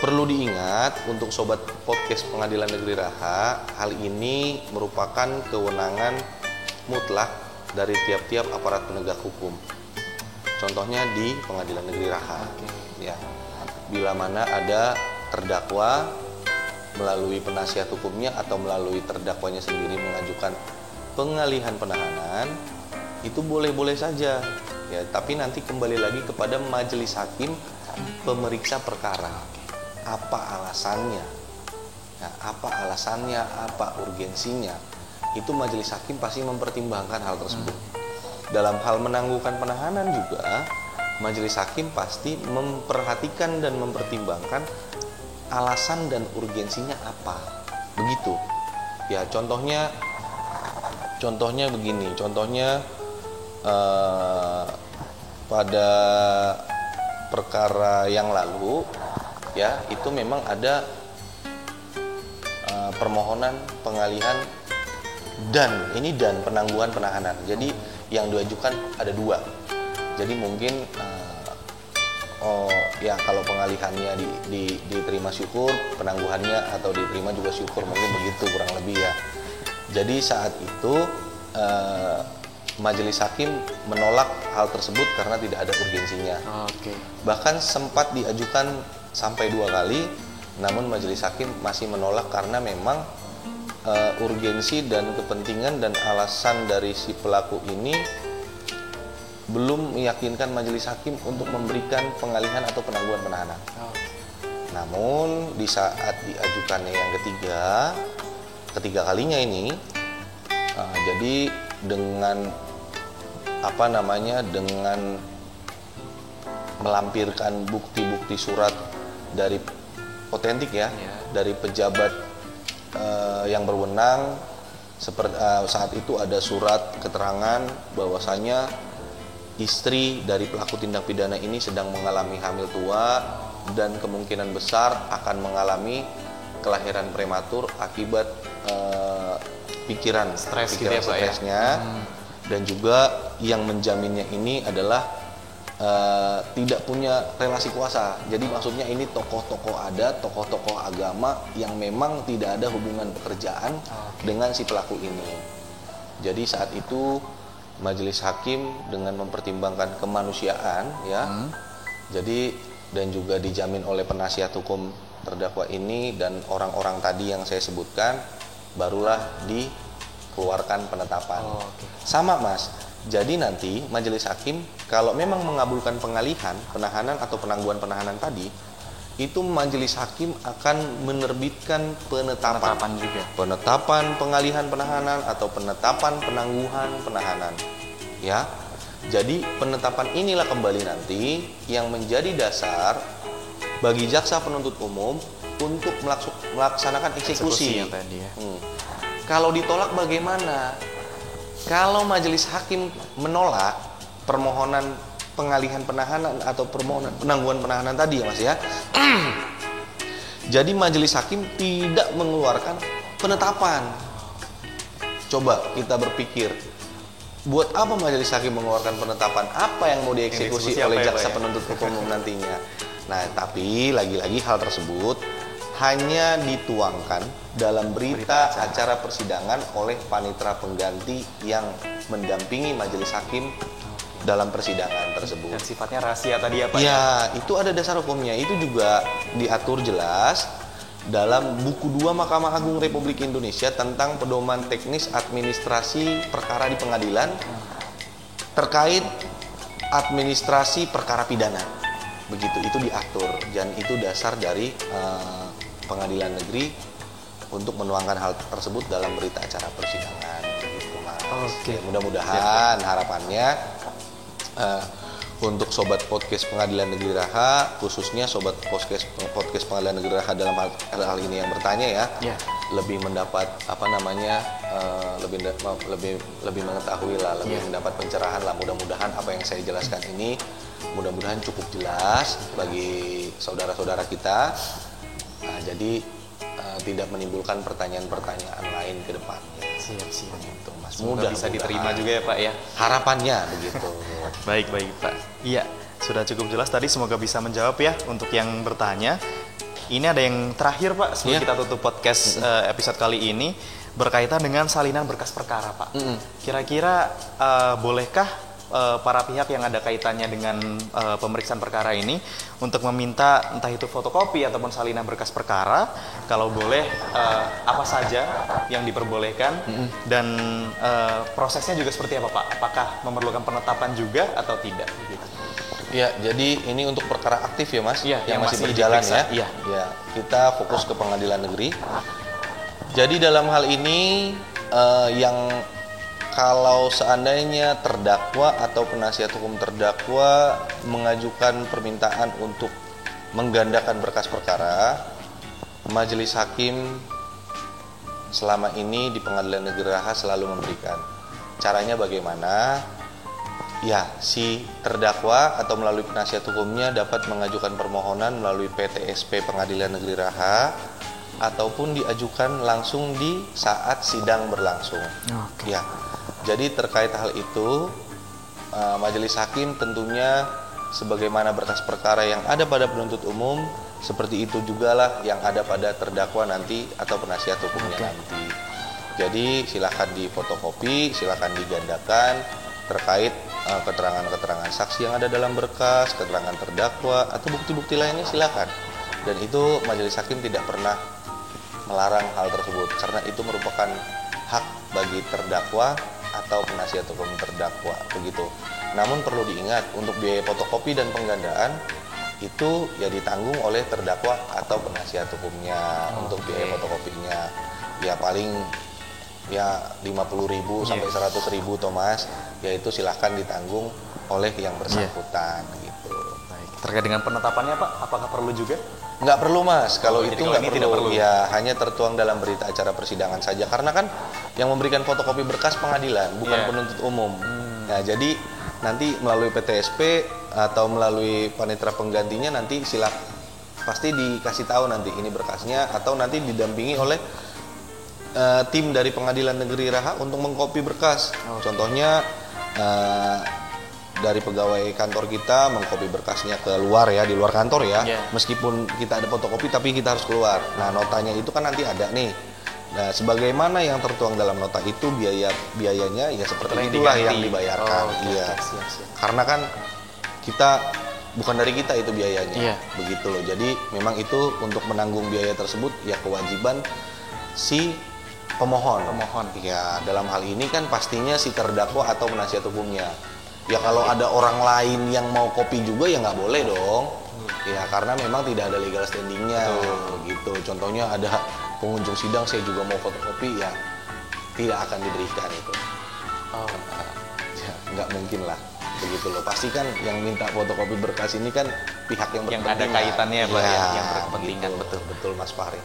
perlu diingat untuk sobat podcast Pengadilan Negeri Raha, hal ini merupakan kewenangan mutlak dari tiap-tiap aparat penegak hukum. Contohnya di Pengadilan Negeri Raha. Ya. Bila mana ada terdakwa melalui penasihat hukumnya atau melalui terdakwanya sendiri mengajukan pengalihan penahanan, itu boleh-boleh saja ya, tapi nanti kembali lagi kepada majelis hakim pemeriksa perkara. Apa alasannya? Nah, apa alasannya, apa urgensinya? Itu majelis hakim pasti mempertimbangkan hal tersebut. Dalam hal menangguhkan penahanan juga, majelis hakim pasti memperhatikan dan mempertimbangkan alasan dan urgensinya apa. Begitu. Ya, contohnya begini. Contohnya pada perkara yang lalu ya, itu memang ada permohonan pengalihan dan penangguhan penahanan. Jadi yang diajukan ada 2. Jadi mungkin ya kalau pengalihannya diterima syukur, penangguhannya atau diterima juga syukur, mungkin begitu kurang lebih ya. Jadi saat itu majelis hakim menolak hal tersebut karena tidak ada urgensinya. Bahkan sempat diajukan sampai 2 kali, namun majelis hakim masih menolak karena memang urgensi dan kepentingan dan alasan dari si pelaku ini belum meyakinkan majelis hakim untuk memberikan pengalihan atau penangguhan penahanan. Namun di saat diajukannya yang ketiga kalinya ini, jadi dengan dengan melampirkan bukti-bukti surat dari otentik ya, dari pejabat yang berwenang, seperti saat itu ada surat keterangan bahwasanya istri dari pelaku tindak pidana ini sedang mengalami hamil tua dan kemungkinan besar akan mengalami kelahiran prematur akibat pikiran stresnya. Dan juga yang menjaminnya ini adalah tidak punya relasi kuasa. Jadi maksudnya ini tokoh-tokoh agama yang memang tidak ada hubungan pekerjaan dengan si pelaku ini. Jadi saat itu majelis hakim dengan mempertimbangkan kemanusiaan ya. Jadi dan juga dijamin oleh penasihat hukum terdakwa ini dan orang-orang tadi yang saya sebutkan, barulah dikeluarkan penetapan. Sama Mas. Jadi nanti majelis hakim kalau memang mengabulkan pengalihan penahanan atau penangguhan penahanan tadi, itu majelis hakim akan menerbitkan penetapan juga. Penetapan pengalihan penahanan atau penetapan penangguhan penahanan. Ya. Jadi penetapan inilah kembali nanti yang menjadi dasar bagi jaksa penuntut umum untuk melaksanakan eksekusi yang tadi ya. Kalau ditolak bagaimana? Kalau majelis hakim menolak permohonan pengalihan penahanan atau permohonan penangguhan penahanan tadi ya Mas ya. Jadi majelis hakim tidak mengeluarkan penetapan. Coba kita berpikir, buat apa majelis hakim mengeluarkan penetapan? Apa yang mau dieksekusi oleh jaksa penuntut umum nantinya? Nah, tapi lagi-lagi hal tersebut hanya dituangkan dalam berita acara persidangan oleh panitera pengganti yang mendampingi majelis hakim dalam persidangan tersebut. Dan sifatnya rahasia tadi ya Pak? Ya, itu ada dasar hukumnya. Itu juga diatur jelas dalam buku 2 Mahkamah Agung Republik Indonesia tentang pedoman teknis administrasi perkara di pengadilan terkait administrasi perkara pidana. Begitu, itu diatur dan itu dasar dari pengadilan negeri untuk menuangkan hal tersebut dalam berita acara persidangan. Begitu Mas. Mudah-mudahan harapannya untuk sobat podcast Pengadilan Negeri Raha, khususnya sobat podcast Pengadilan Negeri Raha dalam hal ini yang bertanya ya, lebih mendapat lebih mengetahui lah, lebih mendapat pencerahan lah. Mudah-mudahan apa yang saya jelaskan ini mudah-mudahan cukup jelas bagi saudara-saudara kita. Nah, jadi tidak menimbulkan pertanyaan-pertanyaan lain ke depannya. Siap. Gitu, Mas. Mudah bisa diterima juga ya Pak ya. Harapannya begitu. Baik Pak. Iya, sudah cukup jelas tadi, semoga bisa menjawab ya untuk yang bertanya. Ini ada yang terakhir Pak sebelum kita tutup podcast episode kali ini, berkaitan dengan salinan berkas perkara Pak. Kira-kira bolehkah para pihak yang ada kaitannya dengan pemeriksaan perkara ini untuk meminta entah itu fotokopi ataupun salinan berkas perkara, kalau boleh apa saja yang diperbolehkan dan prosesnya juga seperti apa Pak? Apakah memerlukan penetapan juga atau tidak? Gitu. Ya, jadi ini untuk perkara aktif ya Mas, ya, yang masih berjalan diperiksa. ya. Ya, kita fokus ke pengadilan negeri. Jadi dalam hal ini yang kalau seandainya terdakwa atau penasihat hukum terdakwa mengajukan permintaan untuk menggandakan berkas perkara, majelis hakim selama ini di Pengadilan Negeri Raha selalu memberikan. Caranya bagaimana? Ya, si terdakwa atau melalui penasihat hukumnya dapat mengajukan permohonan melalui PTSP Pengadilan Negeri Raha ataupun diajukan langsung di saat sidang berlangsung. Ya, jadi terkait hal itu, majelis hakim tentunya sebagaimana berkas perkara yang ada pada penuntut umum, seperti itu jugalah yang ada pada terdakwa nanti atau penasihat hukumnya nanti. Jadi silakan difotokopi, silakan digandakan terkait keterangan-keterangan saksi yang ada dalam berkas, keterangan terdakwa atau bukti-bukti lainnya silakan. Dan itu majelis hakim tidak pernah melarang hal tersebut karena itu merupakan hak bagi terdakwa atau penasihat hukum terdakwa begitu. Namun perlu diingat untuk biaya fotokopi dan penggandaan itu ya ditanggung oleh terdakwa atau penasihat hukumnya. Untuk biaya fotokopinya ya paling ya 50.000 sampai 100.000 Thomas, yaitu silahkan ditanggung oleh yang bersangkutan gitu. Baik. Terkait dengan penetapannya Pak, apakah perlu juga? Nggak perlu Mas, kalau itu nggak perlu. Ya hanya tertuang dalam berita acara persidangan saja, karena kan yang memberikan fotokopi berkas pengadilan bukan penuntut umum. Nah jadi nanti melalui PTSP atau melalui panitera penggantinya nanti pasti dikasih tahu nanti ini berkasnya, atau nanti didampingi oleh tim dari Pengadilan Negeri Raha untuk mengkopi berkas. Contohnya dari pegawai kantor kita mengkopi berkasnya ke luar ya, di luar kantor ya. Meskipun kita ada fotokopi tapi kita harus keluar. Nah, notanya itu kan nanti ada nih. Nah, sebagaimana yang tertuang dalam nota itu biayanya ya seperti itulah yang dibayarkan. Karena kan kita bukan dari kita itu biayanya. Begitu loh. Jadi memang itu untuk menanggung biaya tersebut ya kewajiban si pemohon. Ya, dalam hal ini kan pastinya si terdakwa atau penasihat hukumnya. Ya kalau ada orang lain yang mau kopi juga ya nggak boleh dong. Ya karena memang tidak ada legal standingnya. Gitu. Contohnya ada pengunjung sidang saya juga mau fotokopi ya tidak akan diberikan itu. Ya nggak mungkin lah. Begitu loh. Pasti kan yang minta fotokopi berkas ini kan pihak yang ada kaitannya Pak ya, yang berkepentingan. Gitu. Betul Mas Fahri.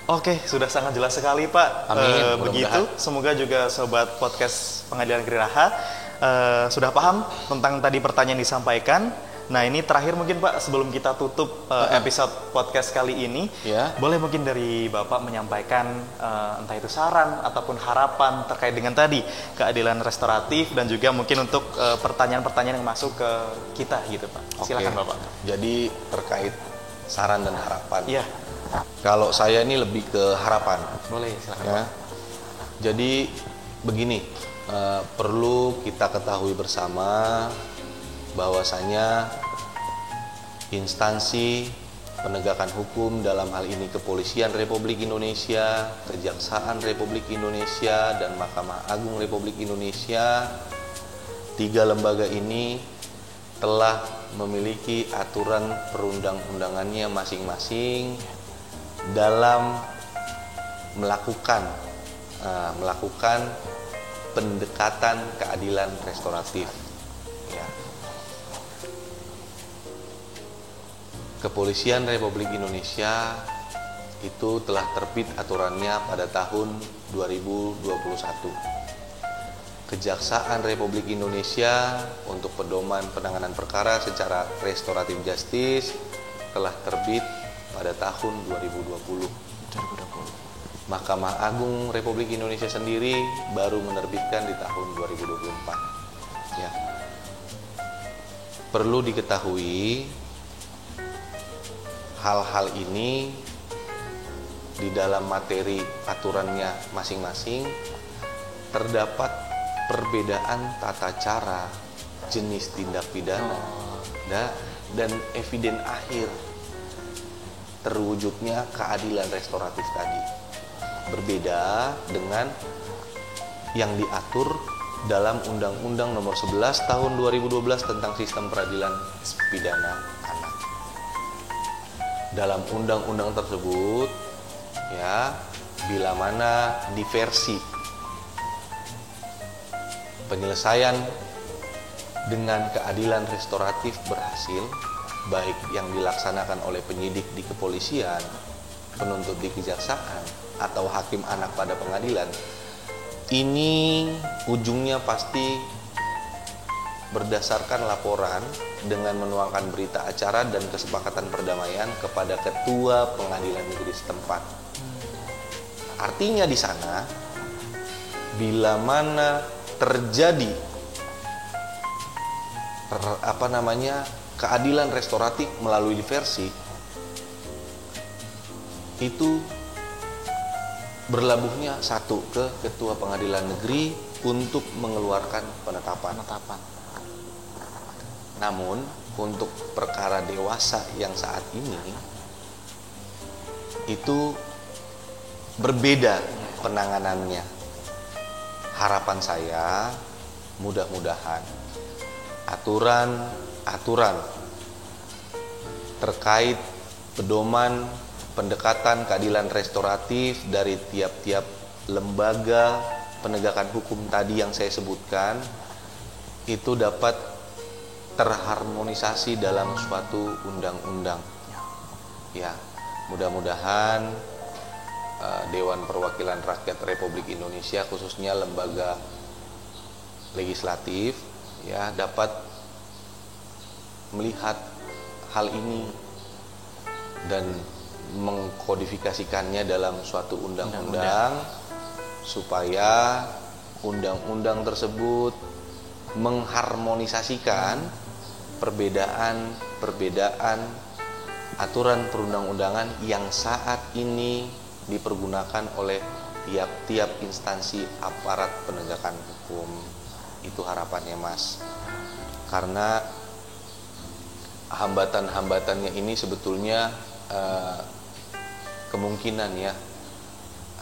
Oke, sudah sangat jelas sekali Pak. Amin. Begitu, semoga juga sobat podcast Pengadilan Negeri Raha sudah paham tentang tadi pertanyaan disampaikan. Nah ini terakhir mungkin Pak, sebelum kita tutup episode podcast kali ini, boleh mungkin dari Bapak menyampaikan entah itu saran ataupun harapan terkait dengan tadi keadilan restoratif dan juga mungkin untuk pertanyaan-pertanyaan yang masuk ke kita gitu Pak. Silakan Bapak. Jadi terkait saran dan harapan. Kalau saya ini lebih ke harapan. Boleh, silakan. Ya. Jadi begini, perlu kita ketahui bersama bahwasanya instansi penegakan hukum dalam hal ini Kepolisian Republik Indonesia, Kejaksaan Republik Indonesia, dan Mahkamah Agung Republik Indonesia, 3 lembaga ini telah memiliki aturan perundang-undangannya masing-masing dalam melakukan pendekatan keadilan restoratif. Ya. Kepolisian Republik Indonesia itu telah terbit aturannya pada tahun 2021. Kejaksaan Republik Indonesia untuk pedoman penanganan perkara secara restoratif justice telah terbit pada tahun 2020. Mahkamah Agung Republik Indonesia sendiri baru menerbitkan di tahun 2024. Ya. Perlu diketahui hal-hal ini di dalam materi aturannya masing-masing terdapat perbedaan tata cara jenis tindak pidana dan eviden akhir terwujudnya keadilan restoratif tadi. Berbeda dengan yang diatur dalam Undang-Undang Nomor 11 Tahun 2012 tentang Sistem Peradilan Pidana Anak. Dalam undang-undang tersebut, ya, bila mana diversi penyelesaian dengan keadilan restoratif berhasil, baik yang dilaksanakan oleh penyidik di kepolisian, penuntut di kejaksaan, atau hakim anak pada pengadilan, ini ujungnya pasti berdasarkan laporan dengan menuangkan berita acara dan kesepakatan perdamaian kepada ketua pengadilan negeri setempat. Artinya di sana, bila mana terjadi keadilan restoratif melalui diversi, itu berlabuhnya satu ke ketua pengadilan negeri untuk mengeluarkan penetapan. Namun untuk perkara dewasa yang saat ini itu berbeda penanganannya. Harapan saya mudah-mudahan aturan terkait pedoman pendekatan keadilan restoratif dari tiap-tiap lembaga penegakan hukum tadi yang saya sebutkan itu dapat terharmonisasi dalam suatu undang-undang. Ya, mudah-mudahan Dewan Perwakilan Rakyat Republik Indonesia, khususnya lembaga legislatif, ya, dapat melihat hal ini dan mengkodifikasikannya dalam suatu undang-undang supaya undang-undang tersebut mengharmonisasikan perbedaan aturan perundang-undangan yang saat ini dipergunakan oleh tiap-tiap instansi aparat penegakan hukum. Itu harapannya, Mas. Karena hambatan-hambatannya ini sebetulnya kemungkinan, ya,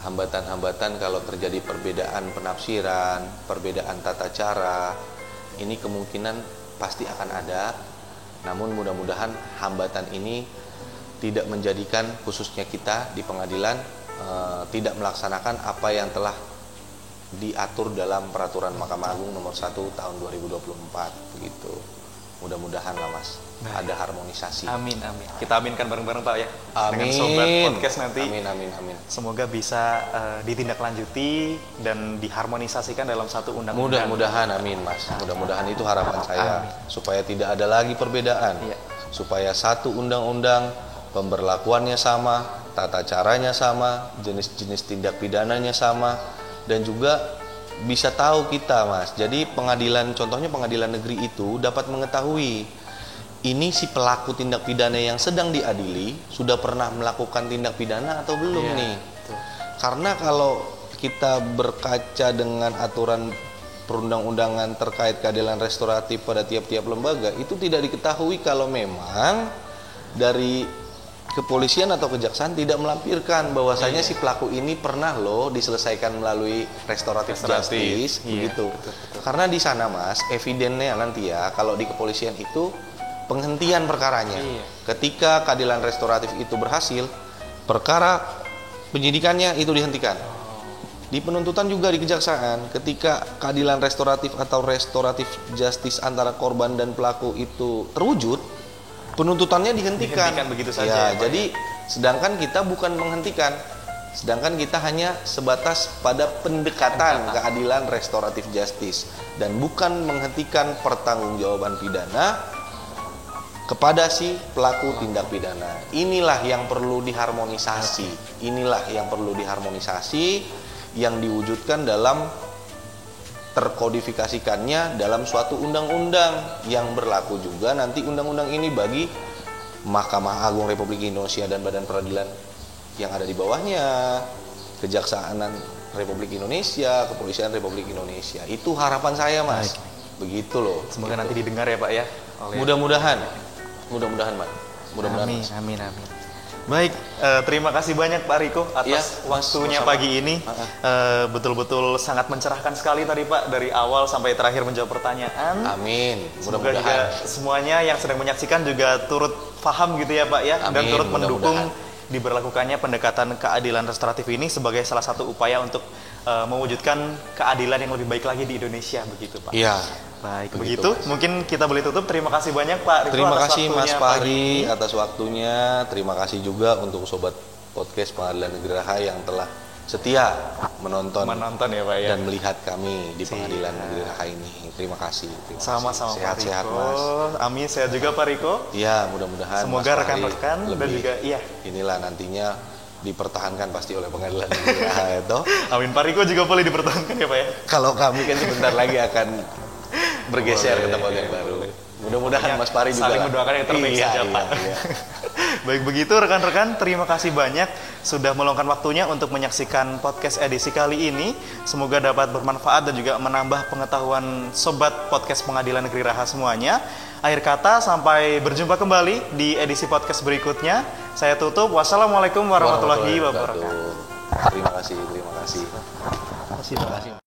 hambatan-hambatan kalau terjadi perbedaan penafsiran, perbedaan tata cara, ini kemungkinan pasti akan ada. Namun mudah-mudahan hambatan ini tidak menjadikan khususnya kita di pengadilan tidak melaksanakan apa yang telah diatur dalam peraturan Mahkamah Agung nomor 1 tahun 2024 begitu. Mudah-mudahan lah, Mas, ada harmonisasi. Amin. Kita aminkan bareng-bareng, Pak, ya. Amin. Dengan sobat podcast nanti. Amin. Semoga bisa ditindaklanjuti dan diharmonisasikan dalam satu undang-undang. Mudah-mudahan, amin, Mas. Mudah-mudahan itu harapan saya. Amin. Supaya tidak ada lagi perbedaan. Iya. Supaya satu undang-undang pemberlakuannya sama, tata caranya sama, jenis-jenis tindak pidananya sama, dan juga bisa tahu kita, Mas. Jadi pengadilan, contohnya pengadilan negeri itu dapat mengetahui ini si pelaku tindak pidana yang sedang diadili sudah pernah melakukan tindak pidana atau belum nih. Betul. Karena kalau kita berkaca dengan aturan perundang-undangan terkait keadilan restoratif pada tiap-tiap lembaga, itu tidak diketahui kalau memang dari kepolisian atau kejaksaan tidak melampirkan bahwasanya si pelaku ini pernah loh diselesaikan melalui restoratif justice, begitu. Betul. Karena di sana, Mas, evidennya nanti, ya, kalau di kepolisian itu penghentian perkaranya. Ketika keadilan restoratif itu berhasil, perkara penyidikannya itu dihentikan. Di penuntutan juga di kejaksaan, ketika keadilan restoratif atau restoratif justice antara korban dan pelaku itu terwujud, penuntutannya dihentikan begitu saja. Ya, jadi sedangkan kita bukan menghentikan, sedangkan kita hanya sebatas pada pendekatan keadilan restoratif justice dan bukan menghentikan pertanggungjawaban pidana kepada si pelaku tindak pidana. Inilah yang perlu diharmonisasi. Yang diwujudkan dalam terkodifikasikannya dalam suatu undang-undang yang berlaku juga nanti undang-undang ini bagi Mahkamah Agung Republik Indonesia dan Badan Peradilan yang ada di bawahnya, Kejaksaan Republik Indonesia, Kepolisian Republik Indonesia. Itu harapan saya, Mas. begitu loh. Semoga nanti didengar ya Pak ya. Mudah-mudahan Pak. Mudah-mudahan. Amin, Mas. amin, amin. Baik, terima kasih banyak Pak Riko atas Iya, waktunya sama-sama. pagi ini. Betul-betul sangat mencerahkan sekali tadi Pak, dari awal sampai terakhir menjawab pertanyaan. Amin. Semoga juga Mudah-mudahan. semuanya yang sedang menyaksikan juga turut paham gitu ya Pak ya, dan Amin, turut mendukung mudah-mudahan. diberlakukannya pendekatan keadilan restoratif ini sebagai salah satu upaya untuk mewujudkan keadilan yang lebih baik lagi di Indonesia begitu Pak. Iya. Baik, Begitu, begitu. Mas. Mungkin kita boleh tutup. Terima kasih banyak Pak Riko Terima atas kasih Mas waktunya Fahri pagi ini. atas waktunya. Terima kasih juga untuk sobat podcast Pengadilan Negeri Raha yang telah setia menonton ya Pak ya. dan melihat kami di Pengadilan Negeri Raha ini. Terima kasih. Terima Sama-sama kasih. Pak Sehat-sehat Riko. Mas. Amin, saya juga Pak Riko. Iya, mudah-mudahan Semoga Mas Fahri rekan-rekan dan lebih juga iya. inilah nantinya dipertahankan pasti oleh Pengadilan Negeri Raha itu. Amin, Pak Riko juga boleh dipertahankan ya Pak ya. Kalau kami kan sebentar lagi akan bergeser ke tempat yang baru. Mudah-mudahan Mas Fahri juga saling mendoakan yang terbaik Iya, saja Pak. iya. Baik begitu rekan-rekan, terima kasih banyak sudah meluangkan waktunya untuk menyaksikan podcast edisi kali ini. Semoga dapat bermanfaat dan juga menambah pengetahuan sobat podcast Pengadilan Negeri Raha semuanya. Akhir kata, sampai berjumpa kembali di edisi podcast berikutnya. Saya tutup. Wassalamualaikum warahmatullahi wabarakatuh. Terima kasih. Terima kasih.